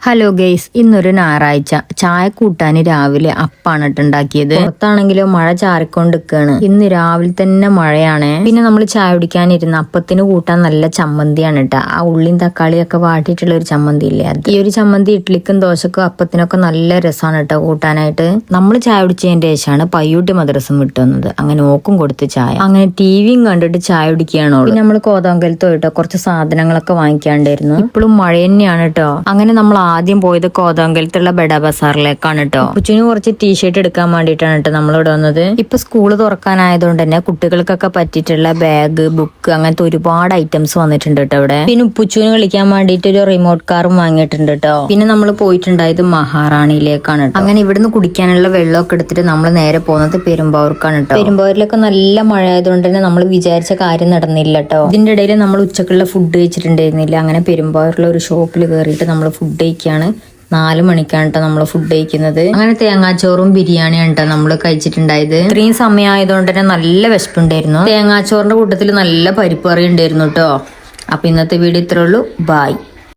Hello guys, ഇന്നൊരു ഞായറാഴ്ച ചായ കൂട്ടാന് രാവിലെ അപ്പാണ് ഉണ്ടാക്കിയത്. പുറത്താണെങ്കിലോ മഴ ചാറിക്കൊണ്ടിരിക്കുകയാണ്. ഇന്ന് രാവിലെ തന്നെ മഴയാണ്. പിന്നെ നമ്മൾ ചായ കുടിക്കാനിരുന്ന അപ്പത്തിന് കൂട്ടാൻ നല്ല ചമ്മന്തിയാണ് കേട്ടോ. ആ ഉള്ളിയും തക്കാളിയൊക്കെ വാട്ടിയിട്ടുള്ള ഒരു ചമ്മന്തി ഇല്ലേ, അത് ഈ ഒരു ചമ്മന്തി ഇഡ്ലിക്കും ദോശക്കും അപ്പത്തിനൊക്കെ നല്ല രസമാണ് കേട്ടോ കൂട്ടാനായിട്ട്. നമ്മൾ ചായ കുടിച്ചതിന്റെ ശേഷമാണ് പയ്യൂട്ടി മദ്രസം വിട്ടു വന്നത്. അങ്ങനെ ഓക്കും കൊടുത്ത് ചായ, അങ്ങനെ ടിവിയും കണ്ടിട്ട് ചായ കുടിക്കുകയാണോ. പിന്നെ നമ്മൾ കോതമംഗലത്ത് പോയിട്ടോ കുറച്ച് സാധനങ്ങളൊക്കെ വാങ്ങിക്കാണ്ടായിരുന്നു. ഇപ്പോഴും മഴ തന്നെയാണ് കേട്ടോ. അങ്ങനെ നമ്മൾ ആദ്യം പോയത് കോതമംഗലത്തുള്ള ബഡാ ബസാറിലേക്കാണ് കേട്ടോ. കൊച്ചിന് കുറച്ച് ടീഷർട്ട് എടുക്കാൻ വേണ്ടിയിട്ടാണ് കേട്ടോ നമ്മളിവിടെ വന്നത്. ഇപ്പൊ സ്കൂള് തുറക്കാനായതുകൊണ്ട് തന്നെ കുട്ടികൾക്കൊക്കെ പറ്റിയിട്ടുള്ള ബാഗ്, ബുക്ക്, അങ്ങനത്തെ ഒരുപാട് ഐറ്റംസ് വന്നിട്ടുണ്ട് കേട്ടോ ഇവിടെ. പിന്നെ ഉപ്പുച്ചുവിന് കളിക്കാൻ വേണ്ടിയിട്ട് ഒരു റിമോട്ട് കാറും വാങ്ങിയിട്ടുണ്ട് കേട്ടോ. പിന്നെ നമ്മൾ പോയിട്ടുണ്ടായത് മഹാറാണിയിലേക്കാണ് കേട്ടോ. അങ്ങനെ ഇവിടുന്ന് കുടിക്കാനുള്ള വെള്ളമൊക്കെ എടുത്തിട്ട് നമ്മൾ നേരെ പോകുന്നത് പെരുമ്പാവൂർക്കാണ് കേട്ടോ. പെരുമ്പാവൂരിലൊക്കെ നല്ല മഴ ആയതുകൊണ്ട് തന്നെ നമ്മൾ വിചാരിച്ച കാര്യം നടന്നില്ല കേട്ടോ. ഇതിന്റെ ഇടയിൽ നമ്മൾ ഉച്ചക്കുള്ള ഫുഡ് കഴിച്ചിട്ടുണ്ടായിരുന്നില്ല. അങ്ങനെ പെരുമ്പാവൂരിലുള്ള ഒരു ഷോപ്പിൽ കയറിയിട്ട് നമ്മൾ ഫുഡ് കഴിക്കുകയാണ്. 4 മണിക്കാണ് കേട്ടോ നമ്മൾ ഫുഡ് കഴിക്കുന്നത്. അങ്ങനെ തേങ്ങാച്ചോറും ബിരിയാണിയാണ് കേട്ടോ നമ്മൾ കഴിച്ചിട്ടുണ്ടായത്. ഇത്രയും സമയമായതുകൊണ്ട് തന്നെ നല്ല വിശപ്പുണ്ടായിരുന്നു. തേങ്ങാച്ചോറിന്റെ കൂട്ടത്തിൽ നല്ല പരിപ്പ് കറി ഉണ്ടായിരുന്നു കേട്ടോ. അപ്പൊ ഇന്നത്തെ വീഡിയോ ഇത്രേ ഉള്ളൂ. ബൈ.